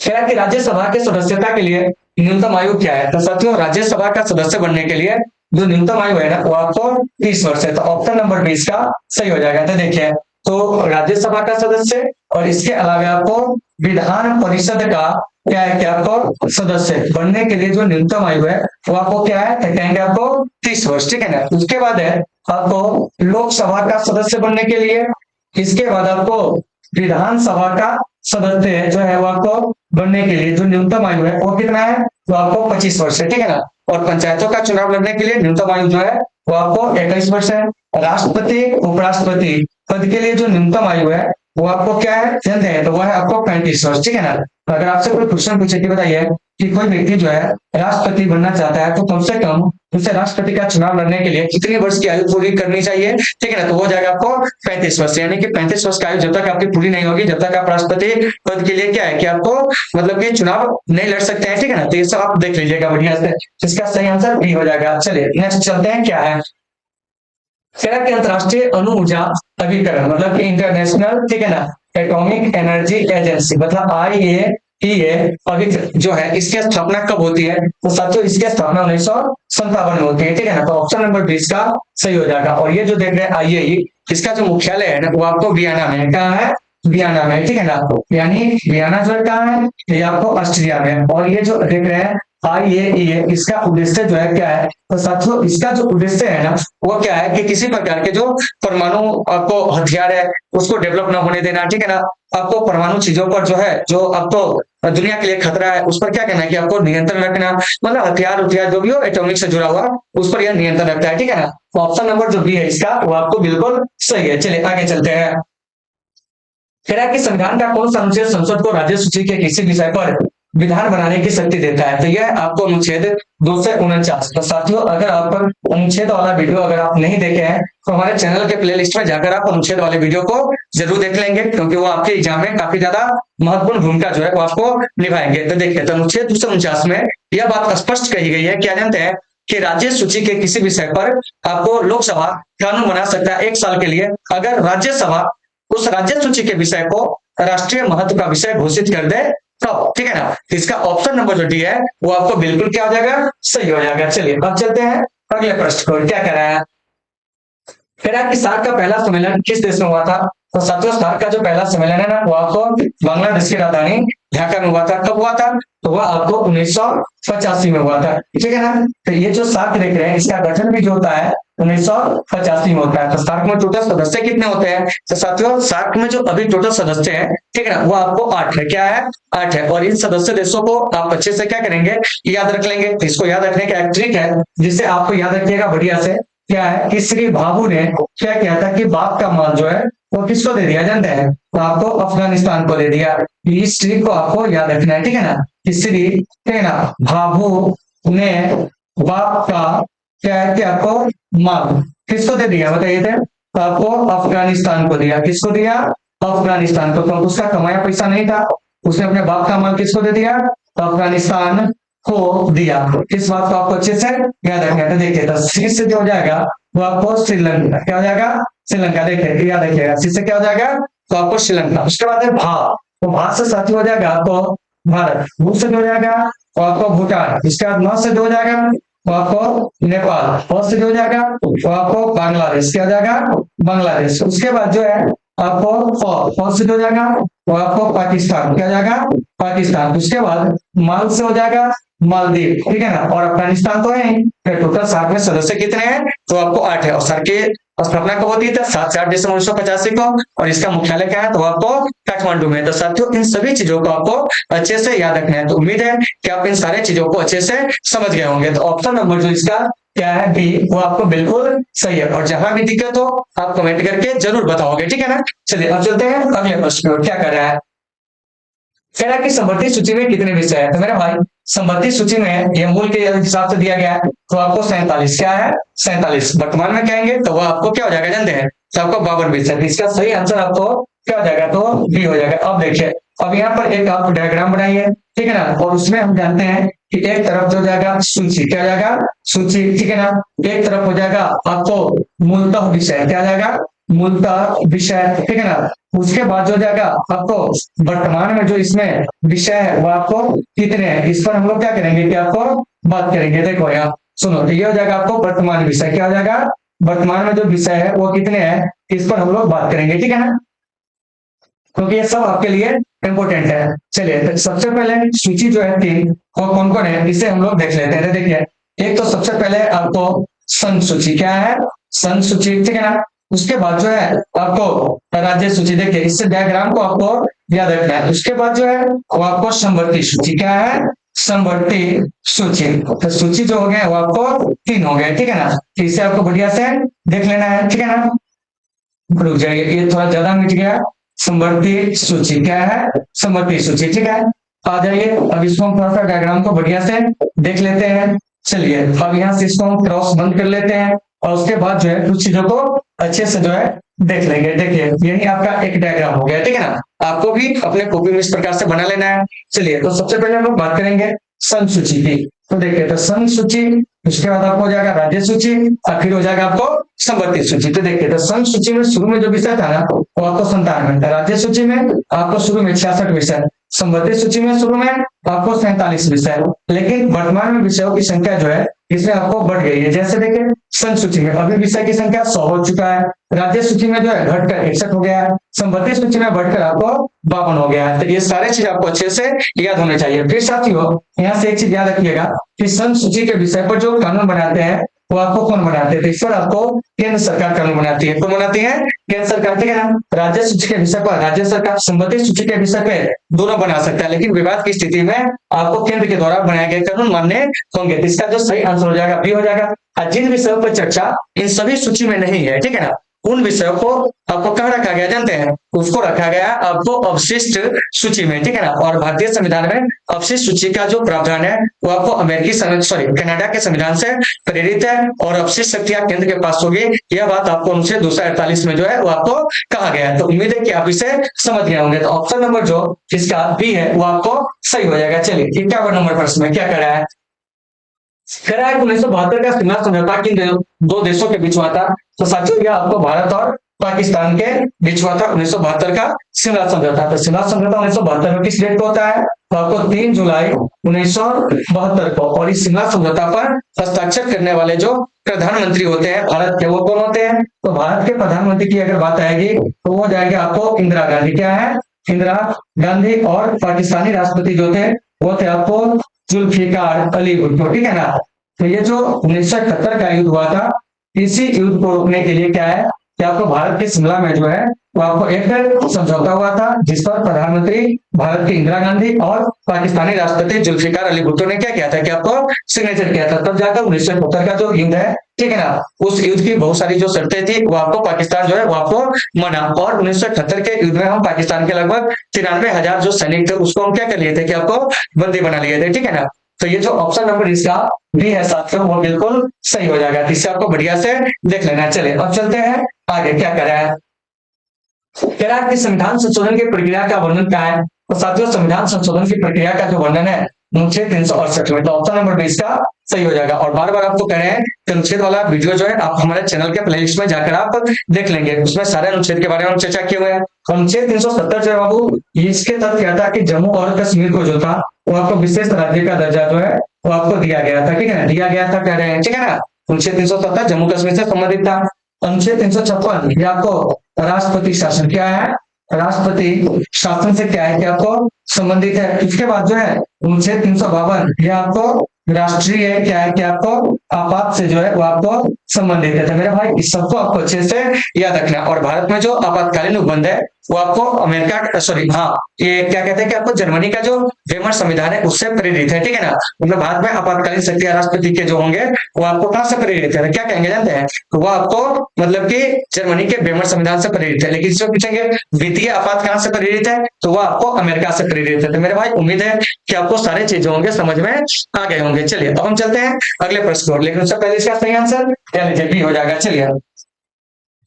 कह रहा कि राज्यसभा के सदस्यता के लिए न्यूनतम आयु क्या है। तो साथियों राज्यसभा का सदस्य बनने के लिए जो न्यूनतम आयु है ना वो आपको 30 वर्ष है। तो ऑप्शन नंबर 20 का सही हो जाएगा। तो देखिए तो राज्यसभा का सदस्य और इसके अलावा आपको विधान परिषद का क्या है कि आपको सदस्य बनने के लिए जो न्यूनतम आयु है वो आपको क्या है तो कहेंगे आपको 30 वर्ष, ठीक है ना। उसके बाद है आपको लोकसभा का सदस्य बनने के लिए, इसके बाद आपको विधानसभा का सदस्य जो है वो आपको बनने के लिए जो न्यूनतम आयु है वो कितना है तो आपको 25 वर्ष है, ठीक है ना। और पंचायतों का चुनाव लड़ने के लिए न्यूनतम आयु जो है वो आपको 21 वर्ष है। राष्ट्रपति उपराष्ट्रपति पद के लिए जो न्यूनतम आयु है वो आपको क्या है जानते हैं तो वो है आपको 35 वर्ष, ठीक है ना। तो अगर आपसे कोई क्वेश्चन पूछे कि बताइए कि कोई व्यक्ति जो है राष्ट्रपति बनना चाहता है तो कम से कम उसे राष्ट्रपति का चुनाव लड़ने के लिए कितनी वर्ष की आयु पूरी करनी चाहिए, ठीक है ना। तो वो जाएगा आपको 35 वर्ष, यानी कि 35 वर्ष की आयु जब तक आपकी पूरी नहीं होगी जब तक आप राष्ट्रपति पद के लिए क्या है कि आपको मतलब कि चुनाव नहीं लड़ सकते हैं, ठीक है ना। तो ये सब आप देख लीजिएगा बढ़िया से। इसका सही आंसर बी हो जाएगा। चलिए नेक्स्ट चलते हैं क्या है कह रहा कि अंतरराष्ट्रीय अणु ऊर्जा अभिकरण मतलब कि इंटरनेशनल, ठीक है ना, एटॉमिक एनर्जी एजेंसी मतलब IAEA जो है इसकी स्थापना कब होती है। तो साथियों इसकी स्थापना 1957 में होती है, ठीक है ना। तो ऑप्शन नंबर 20 का सही हो जाएगा। और ये जो देख रहे हैं IAEA इसका जो मुख्यालय है ना वो आपको वियना में है। कहाँ है? वियना में, ठीक है ना। यानी वियना जो है कहाँ है, ये आपको ऑस्ट्रिया में है। और ये जो देख रहे हैं IAEA, इसका उद्देश्य जो है क्या है, तो साथियों इसका जो उद्देश्य है ना वो क्या है कि किसी प्रकार के जो परमाणु आपको हथियार है उसको डेवलप ना होने देना, ठीक है ना। आपको परमाणु चीजों पर जो है, जो आपको दुनिया के लिए खतरा है उस पर क्या कहना है कि आपको नियंत्रण रखना, मतलब हथियार जो भी हो एटॉमिक से जुड़ा हुआ उस पर यह नियंत्रण रखता है, ठीक है ना। तो ऑप्शन नंबर जो बी है इसका वो आपको बिल्कुल सही है। चलिए आगे चलते हैं। कह रहा है कि संविधान का कौन सा अनुच्छेद संसद को राज्य सूची के किसी विषय पर विधान बनाने की शक्ति देता है, तो यह आपको अनुच्छेद 249। तो साथियों अगर आप अनुच्छेद वाला वीडियो अगर आप नहीं देखे हैं तो हमारे चैनल के प्लेलिस्ट में जाकर आप अनुच्छेद वाले वीडियो को जरूर देख लेंगे, क्योंकि वो आपके एग्जाम में काफी ज्यादा महत्वपूर्ण भूमिका जो है वो आपको निभाएंगे। तो देखिए, तो अनुच्छेद 249 में यह बात स्पष्ट कही गई है, क्या जानते हैं कि राज्य सूची के किसी विषय पर आपको लोकसभा कानून बना सकता है 1 साल के लिए, अगर राज्यसभा उस राज्य सूची के विषय को राष्ट्रीय महत्व का विषय घोषित कर दे तो, ठीक है ना। इसका ऑप्शन नंबर जो डी है वो आपको बिल्कुल क्या हो जाएगा, सही हो जाएगा। चलिए अब चलते हैं अगले प्रश्न को। क्या कह रहा है, कह रहा है कि सार्क का पहला सम्मेलन किस देश में हुआ था, तो साथियों सार्क का जो पहला सम्मेलन है ना वो आपको बांग्लादेश की राजधानी ढाका में हुआ था। कब हुआ था, तो वह आपको 1985 में हुआ था, ठीक है ना। तो ये जो सार्क देख रहे हैं इसका गठन भी जो होता है 1985 में होता है। तो सार्क में टोटल सदस्य कितने होते हैं, तो साथियों सार्क में जो अभी टोटल सदस्य हैं, ठीक है ना, वो आपको 8 है। क्या है, 8 है। और इन सदस्य देशों को आप अच्छे से क्या करेंगे, याद रख लेंगे। तो इसको याद रखने का एक ट्रिक है जिससे आपको याद रखिएगा बढ़िया से। क्या है कि श्री भाभू ने क्या किया था कि बाप का माल जो है वो किसको दे दिया जानते हैं, तो आपको अफगानिस्तान को दे दिया। इस ट्रिक को आपको याद रखना है, ठीक है ना। कि श्री, ठीक है ना, भाभू ने बाप का क्या है कि आपको माल किसको दे दिया बताइए थे, तो आपको अफगानिस्तान को दिया। किसको दिया, अफगानिस्तान को। तो उसका कमाया पैसा नहीं था, उसने अपने बाप का माल किसको दे दिया, तो अफगानिस्तान को दिया। इस बात को आपको अच्छे से याद रखना है। तो देखिए, तो सी से जो हो जाएगा वो आपको श्रीलंका, क्या हो जाएगा, श्रीलंका। देखिए याद रखिएगा, सी से क्या हो जाएगा, तो आपको श्रीलंका। उसके बाद है भा, तो भा से साथी हो जाएगा आपको भारत। भू से जो हो जाएगा तो आपको भूटान। इसके बाद न से जो हो जाएगा तो आपको नेपाल। प से जो हो जाएगा तो आपको बांग्लादेश। क्या हो जाएगा, बांग्लादेश। उसके बाद जो है आपको फ से जो हो जाएगा तो आपको पाकिस्तान। क्या हो जाएगा, पाकिस्तान। उसके बाद माल से हो जाएगा मालदीव, ठीक है ना। और अफगानिस्तान तो है। टोटल सार्क में सदस्य कितने हैं, तो आपको 8 है। और सार्क की स्थापना कब होती है, 7 दिसंबर 1985 को। और इसका मुख्यालय क्या है, तो आपको काठमांडू में। तो साथियों इन सभी चीजों को आपको अच्छे से याद रखना है। तो उम्मीद है कि आप इन सारे चीजों को अच्छे से समझ गए होंगे। तो ऑप्शन नंबर जो इसका क्या है बी, वो आपको बिल्कुल सही है। और जहां भी दिक्कत हो आप कमेंट करके जरूर बताओगे, ठीक है ना। चलिए अब चलते हैं अगले प्रश्न को। क्या कर रहा है, कह रहा है कि संपत्ति सूची में कितने विषय है, तो मेरे भाई संपत्ति सूची में ये मूल के हिसाब से दिया गया है तो आपको 47। क्या है, 47। वर्तमान में कहेंगे तो वह आपको क्या हो जाएगा जानते हैं, तो आपको 52 विषय। इसका सही आंसर आपको क्या हो जाएगा, तो बी हो जाएगा। अब देखिए, अब यहाँ पर एक आप डायग्राम बनाइए, ठीक है ना। और उसमें हम जानते हैं कि एक तरफ जो जाएगा सूची, क्या हो जाएगा, सूची, ठीक है ना। एक तरफ हो जाएगा आपको मूलतः विषय, क्या हो जाएगा, मूलतः विषय, ठीक है ना। उसके बाद जो जाएगा आपको वर्तमान में जो इसमें विषय है वो आपको कितने हैं, इस पर हम लोग क्या करेंगे कि आपको बात करेंगे। देखो यार सुनो, तो ये हो जाएगा आपको वर्तमान विषय। क्या हो जाएगा, वर्तमान में जो विषय है वो कितने हैं, इस पर हम लोग बात करेंगे, ठीक है ना, क्योंकि ये सब आपके लिए इंपोर्टेंट है। चलिए तो सबसे पहले सूची जो है 3 और कौन कौन है इसे हम लोग देख लेते हैं। देखिए, एक तो सबसे पहले आपको सन सूची, क्या है, सन सूची, ठीक है ना। उसके बाद जो है आपको राज्य सूची, देखिए इससे डायग्राम को आपको याद रखना है। उसके बाद जो है वो आपको संवर्ती सूची, क्या है, संवर्ती सूची। तो सूची जो हो गया वो आपको 3 हो गए, ठीक है ना। तो इसे आपको बढ़िया से देख लेना है, ठीक है ना। रुक जाइए, ये थोड़ा ज्यादा मिट गया। संवर्ती सूची क्या है, संवर्ती सूची, ठीक है। आ जाइए, अब इसको हम थोड़ा सा डायग्राम को बढ़िया से देख लेते हैं। चलिए अब यहाँ से इसको हम क्रॉस बंद कर लेते हैं और उसके बाद जो है कुछ चीजों को अच्छे से जो है देख लेंगे। देखिए यही आपका एक डायग्राम हो गया, ठीक है ना। आपको भी अपने कॉपी में इस प्रकार से बना लेना है। चलिए तो सबसे पहले हम लोग बात करेंगे सन सूची की। तो देखिए, तो सन सूची, उसके बाद आपको हो जाएगा राज्य सूची और फिर हो जाएगा आपको संवर्ती सूची। तो देखिए, तो सन सूची में शुरू में जो विषय था ना वो आपको 97 था। राज्य सूची में आपको शुरू में 66 विषय, संबंधित सूची में शुरू में आपको 47 विषय, लेकिन वर्तमान में विषयों की संख्या जो है इसमें आपको बढ़ गई है। जैसे देखिए संघ सूची में अभी विषय की संख्या 100 हो चुका है, राज्य सूची में जो है घटकर 61 हो गया है, संबंधित सूची में बढ़कर आपको 52 हो गया है। तो ये सारे चीज आपको अच्छे से याद होने चाहिए। फिर साथियों यहाँ से एक चीज याद रखिएगा कि संघ सूची के विषय पर जो कानून बनाते हैं वो आपको कौन बनाते हैं? तो इस पर आपको केंद्र सरकार कानून बनाती है। कौन बनाती है? केंद्र सरकार, ठीक है ना। राज्य सूची के विषय पर राज्य सरकार, संबंधित सूची के विषय पर दोनों बना सकता है, लेकिन विवाद की स्थिति में आपको केंद्र के द्वारा बनाए गए कानून मानने होंगे। तो इसका जो सही आंसर हो जाएगा बी हो जाएगा। जिन विषयों पर चर्चा इन सभी सूची में नहीं है, ठीक है ना, उन विषयों को आपको कहाँ रखा गया जानते हैं? उसको रखा गया आपको अवशिष्ट सूची में, ठीक है ना। और भारतीय संविधान में अवशिष्ट सूची का जो प्रावधान है वो आपको कनाडा के संविधान से प्रेरित है और अवशिष्ट शक्तियां केंद्र के पास होगी। यह बात आपको उनसे 248 में जो है वो आपको कहा गया है। तो उम्मीद है कि आप इसे समझ गए होंगे। तो ऑप्शन नंबर जो इसका बी है वो आपको सही हो जाएगा। चलिए 51 नंबर प्रश्न में क्या कर रहा है? 1972 का शिमला समझौता किन दो देशों के बीच हुआ था? तो साथियों यह आपको भारत और पाकिस्तान के बीच हुआ था 1972 का शिमला समझौता। तो शिमला समझौता 1972 में किस डेट को होता है? तो आपको 3 जुलाई 1972 को। और इस शिमला समझौता पर हस्ताक्षर करने वाले जो प्रधानमंत्री होते हैं भारत के, वो कौन होते हैं? तो भारत के प्रधानमंत्री की अगर बात आएगी तो वो जाएंगे आपको इंदिरा गांधी। क्या है? इंदिरा गांधी। और पाकिस्तानी राष्ट्रपति जो थे वो थे आपको जुल्फिकार अली भुट्टो, ठीक है ना। तो ये जो 1971 का युद्ध हुआ था, इसी युद्ध को रोकने के लिए क्या है कि आपको भारत के शिमला में जो है वो आपको एक समझौता हुआ था जिस पर प्रधानमंत्री भारत की इंदिरा गांधी और पाकिस्तानी राष्ट्रपति जुल्फिकार अली भुट्टो ने क्या किया था कि आपको सिग्नेचर किया था। तब जाकर 1971 का जो युद्ध है, ठीक है ना, उस युद्ध की बहुत सारी जो शर्तें थी वो आपको पाकिस्तान जो है वो आपको मना। और 1978 के युद्ध में हम पाकिस्तान के लगभग 93,000 जो सैनिक थे उसको हम क्या कर लिए थे कि आपको बंदी बना लिए थे, ठीक है ना। तो ये जो ऑप्शन नंबर इसका बी है साथियों वो बिल्कुल सही हो जाएगा। इसे आपको बढ़िया से देख लेना। चलिए अब चलते हैं आगे। क्या कर रहा है? कह रहा है कि संविधान संशोधन की प्रक्रिया का वर्णन क्या है? तो साथियों संविधान संशोधन की प्रक्रिया का जो वर्णन है अनुच्छेद 368 में। तो ऑप्शन नंबर बी इसका सही हो जाएगा। और बार बार आपको कह रहे हैं कि अनुच्छेद वाला वीडियो जो है आप हमारे चैनल के प्लेलिस्ट में जाकर आप देख लेंगे, उसमें सारे अनुच्छेद के बारे में हम चर्चा किए हुए हैं। अनुच्छेद 370 जो है बाबू इसके तहत क्या था कि जम्मू और कश्मीर को जो था वो आपको विशेष राज्य का दर्जा जो है वो आपको दिया गया था, ठीक है ना, दिया गया था कह रहे हैं, ठीक है ना। अनुच्छेद 370 जम्मू कश्मीर से संबंधित था। अनुच्छेद 356 ये आपको राष्ट्रपति शासन, क्या है? राष्ट्रपति शासन से क्या है कि आपको संबंधित है। इसके बाद जो है अनुच्छेद 352 ये आपको राष्ट्रीय क्या है कि आपको आपात से जो है वो आपको संबंधित है। तो मेरे भाई इस सबको आपको अच्छे से याद रखना। और भारत में जो आपातकालीन उपबंध है वो आपको अमेरिका ये क्या कहते हैं कि आपको जर्मनी का जो वेमर संविधान है उससे प्रेरित है, ठीक है ना। मतलब भारत में आपातकालीन शक्तियां राष्ट्रपति के जो होंगे वो आपको कहां से प्रेरित है? क्या कहेंगे जानते हैं? तो वो आपको मतलब कि जर्मनी के वेमर संविधान से प्रेरित है। लेकिन इसको पूछेंगे वित्तीय आपात कहां से प्रेरित है? तो वो आपको अमेरिका से प्रेरित है। तो मेरे भाई उम्मीद है कि आपको सारे चीजें होंगे समझ में आ गए होंगे। चलिए अब हम चलते हैं अगले प्रश्न पर, लेकिन उससे पहले इसका सही आंसर क्या लीजिए बी हो जाएगा। चलिए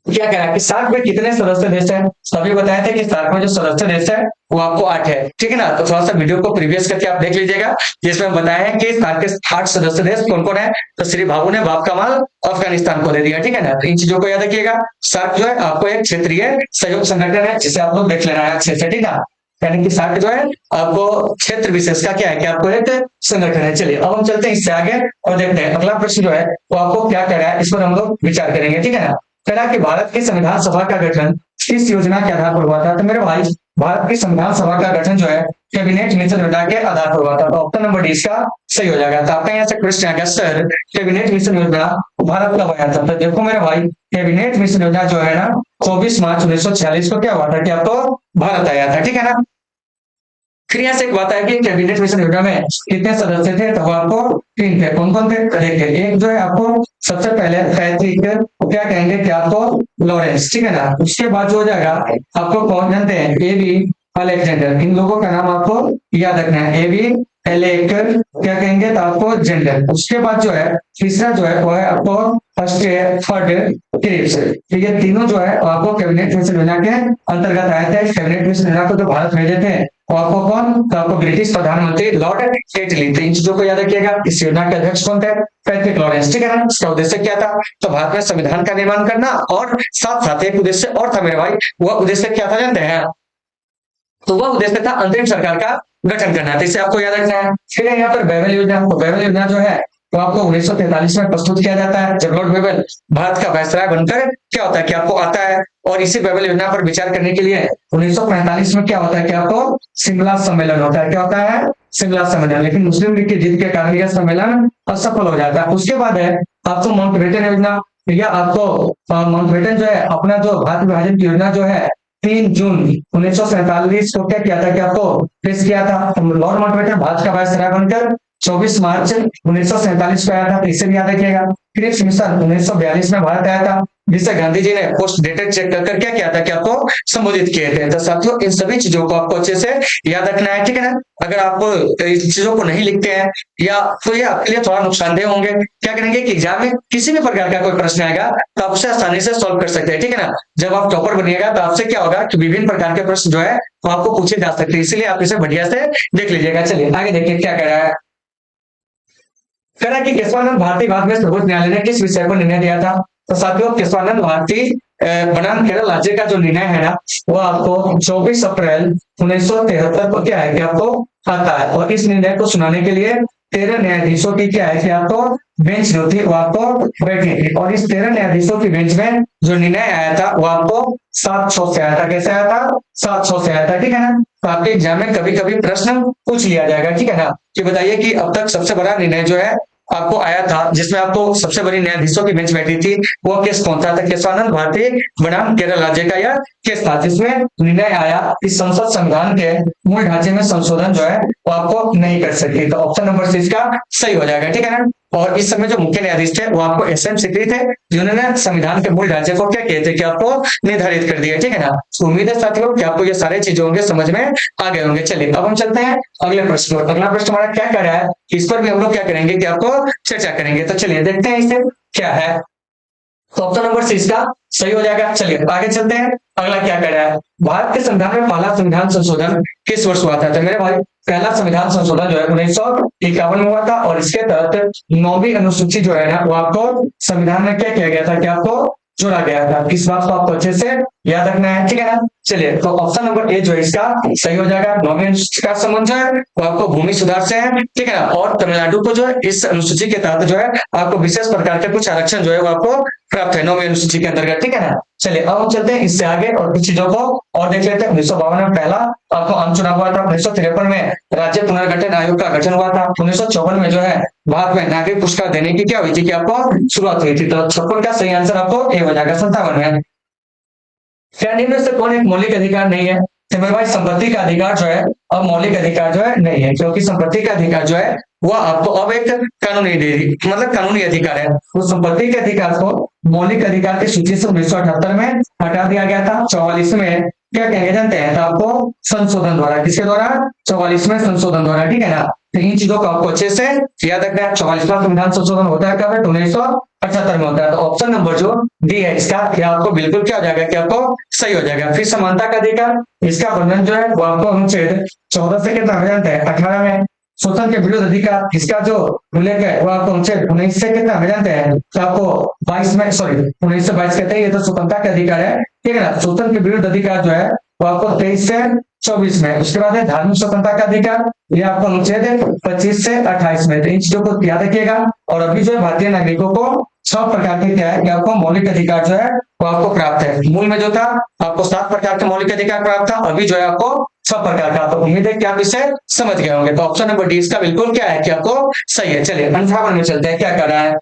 क्या कह रहा है कि सार्क में कितने सदस्य देश है? सभी बताए थे कि सार्क में जो सदस्य देश है वो आपको 8 है, ठीक है ना। तो थोड़ा सा वीडियो को प्रीवियस करके आप देख लीजिएगा जिसमें बताया है कि सार्क के 8 सदस्य देश कौन कौन है। तो श्री बाबू ने बाप का माल अफगानिस्तान को दे दिया, ठीक है ना। तो इन चीजों को याद रखिएगा। सार्क जो है आपको एक क्षेत्रीय सहयोग संगठन है जिसे आप लोग देख लेना है अच्छे से, ठीक है। यानी कि सार्क जो है आपको क्षेत्र विशेष का क्या है कि आपको एक संगठन है। चलिए अब हम चलते हैं इससे आगे और देखते हैं अगला प्रश्न जो है वो आपको क्या कह रहा है, इस पर हम लोग विचार करेंगे, ठीक है ना। कह रहा कि भारत की संविधान सभा का गठन किस योजना के आधार पर हुआ था? तो मेरे भाई भारत की संविधान सभा का गठन जो है कैबिनेट मिशन योजना के आधार पर हुआ था। तो ऑप्शन नंबर डी इसका सही हो जाएगा। तो आपका यहाँ से क्वेश्चन आ गया सर कैबिनेट मिशन योजना भारत कब आया था? तो देखो मेरे भाई कैबिनेट मिशन योजना जो है ना 24 मार्च 1946 को क्या हुआ था कि आपको भारत आया था, ठीक है ना। फिर यहाँ से एक बात है कि कैबिनेट मिशन योजना में कितने सदस्य थे? तो आपको 3 थे। कौन कौन थे? देखिए एक जो है आपको सबसे पहले पैट्रिक क्या कहेंगे कि आपको लॉरेंस, ठीक है ना। उसके बाद जो हो जाएगा आपको कौन जानते हैं? AB Alexander. इन लोगों का नाम आपको याद रखना है। एबी एलेक्टर क्या कहेंगे तो आपको जेंडर। उसके बाद जो है तीसरा जो है वो है आपको थर्ड क्रिप्स। तो ये तीनों जो है आपको कैबिनेट मिशन योजना के अंतर्गत आए थे। कैबिनेट मिशन योजना को जो भारत भेजे थे और आपको कौन? तो आपको ब्रिटिश प्रधानमंत्री लॉर्ड एटली। तो इन चीजों को याद रखिएगा। इस योजना के अध्यक्ष कौन थे? पैट्रिक लॉरेंस, ठीक है ना। इसका उद्देश्य क्या था? तो भारत में संविधान का निर्माण करना और साथ साथ एक उद्देश्य और था मेरे भाई। वह उद्देश्य क्या था जानते हैं? तो वह उद्देश्य था अंतरिम सरकार का गठन करना। तो इसे आपको याद रखना है। फिर है यहाँ पर बेबल योजना। तो बेबल योजना जो है तो आपको 1943 में प्रस्तुत किया जाता है, जब लॉर्ड बेबल भारत का वायसराय बनकर क्या होता है कि आपको आता है। और इसी बेबल योजना पर विचार करने के लिए 1945 में क्या होता है कि आपको शिमला सम्मेलन होता है। क्या होता है? शिमला सम्मेलन। लेकिन मुस्लिम लीग की जीत के कारण यह सम्मेलन असफल हो जाता है। उसके बाद है आपको माउंटबेटन योजना, या आपको माउंटबेटन जो है अपना जो भारत विभाजन की योजना जो है 3 जून 1947 को क्या किया था कि आपको पेश किया था। लॉर्ड माउंटबेटन भारत का वायसराय बनकर 24 मार्च 1947 को आया था, तो इसे भी याद रखिएगा। क्रिप्स मिशन 1942 में भारत आया था, जिसे गांधी जी ने पोस्ट डेटेड चेक कर क्या किया था कि आपको संबोधित किए थे। तो साथियों इन सभी चीजों को आपको अच्छे से याद रखना है, ठीक है ना। अगर आप इस चीजों को नहीं लिखते हैं या तो ये आपके लिए थोड़ा नुकसानदेह होंगे। क्या करेंगे कि एग्जाम में किसी भी प्रकार का कोई प्रश्न आएगा तो आप उसे आसानी से सॉल्व कर सकते हैं, ठीक है ना। जब आप टॉपर बनिएगा तो आपसे क्या होगा कि विभिन्न प्रकार के प्रश्न जो है वो आपको पूछे जा सकते हैं, इसलिए आप इसे बढ़िया से देख लीजिएगा। चलिए आगे देखिए क्या कह रहा है। कह रहा है कि केशवानंद भारती बाद में सर्वोच्च न्यायालय ने किस विषय पर निर्णय दिया था। तो साथियों केशवानंद भारती बनाम केरल राज्य का जो निर्णय है ना वो आपको 24 अप्रैल 1973 को क्या है कि आपको आता है। और इस निर्णय को सुनाने के लिए 13 न्यायाधीशों की क्या है कि आपको बेंच जो थी वो आपको बैठनी थी। और इस 13 न्यायाधीशों की बेंच में जो निर्णय आया था वो आपको 700 से आया था। कैसे आया था? 700 से आया था, ठीक है ना। तो आपके एग्जाम में कभी कभी प्रश्न पूछ लिया जाएगा, ठीक है ना, कि बताइए कि अब तक सबसे बड़ा निर्णय जो है आपको आया था जिसमें आपको सबसे बड़ी न्यायाधीशों की बेंच बैठी थी, वो केस कौन सा था? केशवानंद भारती बनाम केरल राज्य का यह केस था, जिसमें निर्णय आया कि संसद संविधान के मूल ढांचे में संशोधन जो है वो आपको नहीं कर सकती। तो ऑप्शन नंबर सी इसका सही हो जाएगा, ठीक है ना। और इस समय जो मुख्य न्यायाधीश थे वो आपको एसएम सिकरी थे, जिन्होंने संविधान के मूल ढांचे को क्या कहते हैं कि आपको निर्धारित कर दिया, ठीक है ना। तो उम्मीद है साथियों कि आपको ये सारे चीजें होंगे समझ में आ गए होंगे। चलिए अब हम चलते हैं अगले प्रश्न पर। अगला प्रश्न हमारा क्या कर रहा है, इस पर भी हम लोग क्या करेंगे कि आपको चर्चा करेंगे। तो चलिए देखते हैं इसे क्या है। तो ऑप्शन नंबर सी इसका सही हो जाएगा। चलिए आगे चलते हैं। अगला क्या कह रहा है, भारत के संविधान में पहला संविधान संशोधन किस वर्ष हुआ था। तो मेरे भाई पहला संविधान संशोधन जो है 1951 में हुआ था। और इसके तहत 9वीं अनुसूची जो है ना वो आपको संविधान में क्या किया गया था कि आपको जोड़ा गया था। इस बात को आपको अच्छे से याद रखना है, ठीक है ना। चलिए तो ऑप्शन नंबर ए जो है इसका सही हो जाएगा। 9वीं अनुसूची का संबंध जो है वो आपको भूमि सुधार से है, ठीक है ना। और तमिलनाडु को जो है इस अनुसूची के तहत जो है आपको विशेष प्रकार के कुछ आरक्षण जो है वो आपको प्राप्त है 9वीं अनुसूची के अंतर्गत, ठीक है ना। चलिए अब हम चलते हैं इससे आगे और कुछ चीजों को और देख लेते हैं। 1952 में पहला आपको आम चुनाव हुआ था। 1953 में राज्य पुनर्गठन आयोग का गठन हुआ था। 1954 में जो है भारत में नागरिक पुरस्कार देने की क्या हुई थी कि आपको शुरुआत हुई थी। तो 56 का सही आंसर आपको ए हो जाएगा। 57 में क्या निम्न में से कौन एक मौलिक अधिकार नहीं है। तो मेरे भाई संपत्ति का अधिकार जो है अब मौलिक अधिकार जो है नहीं है, क्योंकि संपत्ति का अधिकार जो है वह आपको अब एक कानूनी मतलब कानूनी अधिकार है। उस संपत्ति के अधिकार को मौलिक अधिकार की सूची से 1978 में हटा दिया गया था। 44 में क्या कहेंगे जानते हैं, तो आपको संशोधन द्वारा, किसके द्वारा? 44 में संशोधन द्वारा, ठीक है ना। तो इन चीजों को आपको अच्छे से याद रखना है। 44वां संविधान संशोधन होता है कब है? 1978 में होता है। तो ऑप्शन नंबर जो डी है इसका क्या आपको बिल्कुल क्या हो जाएगा कि आपको सही हो जाएगा। फिर समानता का अधिकार, इसका वर्णन जो है वो आपको अनुच्छेद 14 से कितना में जानते हैं? 18 में। शोषण के विरुद्ध अधिकार, इसका जो उल्लेख है वो आपको अनुच्छेद 19 से कितना में जानते हैं? तो आपको 22 में, सॉरी 19 से 22 कहते हैं, ये तो स्वतंत्रता का अधिकार है, ठीक है ना। शोषण के विरुद्ध अधिकार जो है वो आपको 23 से 24 में। उसके बाद है धार्मिक स्वतंत्रता का अधिकार, ये आपको अनुच्छेद 25 से 28 में। तो इन चीजों को याद रखिएगा। और अभी जो है भारतीय नागरिकों को 6 प्रकार के क्या है कि आपको मौलिक अधिकार जो है वो आपको प्राप्त है। मूल में जो था आपको 7 प्रकार के मौलिक अधिकार प्राप्त था, अभी जो है आपको 6 प्रकार का। तो उम्मीद है कि आप इसे समझ गए होंगे। तो ऑप्शन नंबर डी इसका बिल्कुल क्या है कि आपको सही है। चलिए 58 में चलते हैं, क्या कर रहा है।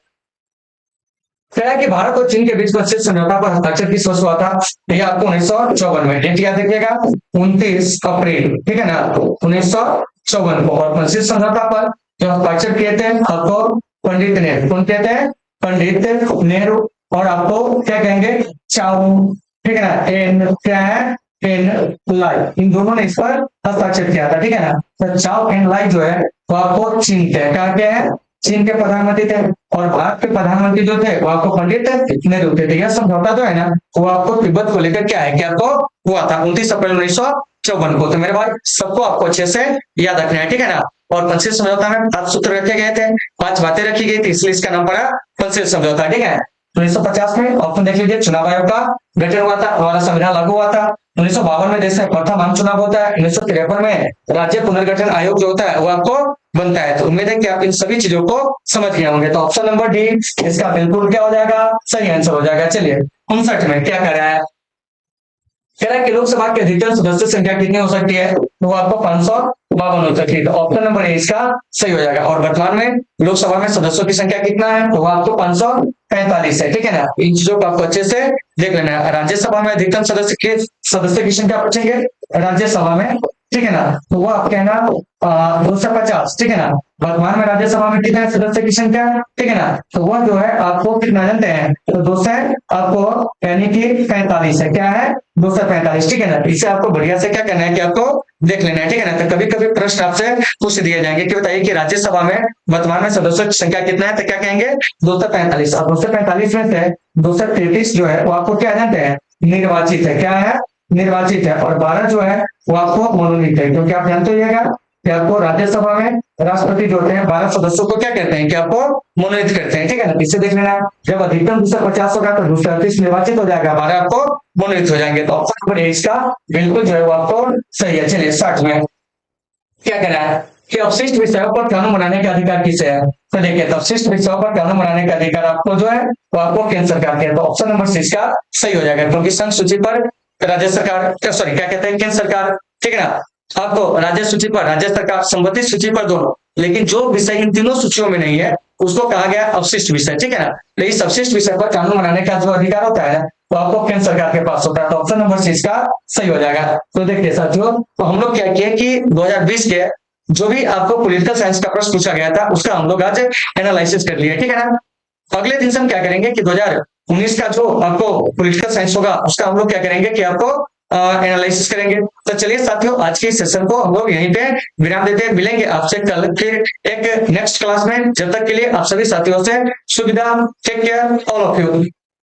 कह रहा है कि भारत और चीन के बीच में समझौता पर हस्ताक्षर किस वर्ष हुआ था। ये आपको 1954 में, डेट याद रखिएगा 29 अप्रैल, ठीक है ना, 1954 को। और फ्रांसिस समझौता पर जो हस्ताक्षर किए थे आपको पंडित नेहरू, कौन कहते हैं? पंडित नेहरू। और आपको क्या कहेंगे? चाउ, ठीक है ना, एन क्या है? एन लाई, इन दोनों ने इस पर हस्ताक्षर किया था, ठीक है ना। तो चाउ एन लाई जो है वो आपको चीन के क्या है? चीन के प्रधानमंत्री थे। और भारत के प्रधानमंत्री जो थे वो आपको पंडित नेहरू थे। यह समझौता जो है ना वो आपको तिब्बत को लेकर क्या है कि आपको हुआ था 29 अप्रैल 1954 को। तो मेरे भाई सबको आपको अच्छे से याद रखना है, ठीक है ना। और पंचशील समझौता में 5 सूत्र रखे गए थे, 5 बातें रखी गई थी, इसलिए इसका नाम पड़ा पंचशील समझौता, ठीक है। 1950 में ऑप्शन देख लीजिए, चुनाव आयोग का गठन हुआ था, हमारा संविधान लागू हुआ था। 1952 में देश में प्रथम आम चुनाव होता है। 1953 में राज्य पुनर्गठन आयोग जो होता है वो आपको बनता है। तो उम्मीद है कि आप इन सभी चीजों को समझ गए होंगे। तो ऑप्शन नंबर डी इसका बिल्कुल क्या हो जाएगा, सही आंसर हो जाएगा। चलिए 59 में क्या कर रहा है, कह रहा है कि लोकसभा के अधिकतम सदस्य संख्या कितनी हो सकती है, तो वो आपको 552 हो सकती है। तो ऑप्शन नंबर ए इसका सही हो जाएगा। और वर्तमान में लोकसभा में सदस्यों की संख्या कितना है, तो वो आपको 545 है। ठीक है ना, इन चीजों को आपको अच्छे से देख लेना है। राज्यसभा में अधिकतम सदस्य की संख्या पूछेंगे राज्यसभा में, ठीक है ना, तो वो आपके है ना 250, ठीक है ना। वर्तमान में राज्यसभा में कितने सदस्य की संख्या, ठीक है ना, तो वह जो है आपको कितना जानते हैं, तो 200 आपको यानी कि 45 है। क्या है, 245, ठीक है ना। इसे आपको बढ़िया से क्या करना है कि आपको देख लेना है, ठीक है ना। तो कभी कभी प्रश्न आपसे पूछ दिए जाएंगे कि बताइए कि राज्यसभा में वर्तमान में सदस्यों की संख्या कितना है, तो क्या कहेंगे 245। और 245 में से 233 जो है वो आपको क्या जानते हैं, निर्वाचित है। क्या है, निर्वाचित है। और 12 जो है वो आपको मनोनीत है, क्योंकि आप जानते होइएगा कि आपको राज्यसभा में राष्ट्रपति जो होते हैं 12 सदस्यों को क्या कहते हैं कि आपको मनोनीत करते हैं, ठीक है ना। पीछे देख लेना, जब अधिकतम 250 होगा तो 238 निर्वाचित हो जाएगा, 12 आपको मनोनीत हो जाएंगे। तो ऑप्शन नंबर ए इसका बिल्कुल जो है वो आपको सही है। चलिए 60 में क्या कह रहा है कि अवशिष्ट विषयों पर कानून बनाने का अधिकार किसे है, तो देखिए तो अवशिष्ट विषयों पर कानून बनाने का अधिकार आपको जो है वो आपको केंद्र सरकार के है। तो ऑप्शन नंबर सी इसका सही हो जाएगा, क्योंकि संघ सूची पर राज्य सरकार, सॉरी क्या कहते हैं, केंद्र सरकार, ठीक है ना। आपको राज्य सूची पर राज्य सरकार, संबंधित सूची पर दोनों, लेकिन जो विषय इन तीनों सूचियों में नहीं है उसको कहा गया अवशिष्ट विषय, ठीक है ना। तो इस अवशिष्ट विषय पर कानून बनाने का जो अधिकार होता है तो आपको केंद्र सरकार के पास होता है। तो ऑप्शन नंबर सी इसका सही हो जाएगा। तो देखिए साथियों, तो हम लोग क्या किए कि 2020 के जो भी आपको पॉलिटिकल साइंस का प्रश्न पूछा गया था उसका हम लोग आज एनालिसिस कर लिए, ठीक है ना। अगले दिन से हम क्या करेंगे कि 2019 का जो आपको पॉलिटिकल साइंस होगा उसका हम लोग क्या करेंगे कि आपको एनालिसिस करेंगे। तो चलिए साथियों, आज के सेशन को हम लोग यहीं पे विराम देते हैं। मिलेंगे आपसे कल फिर एक नेक्स्ट क्लास में। जब तक के लिए आप सभी साथियों से सुविधा, take care all of you.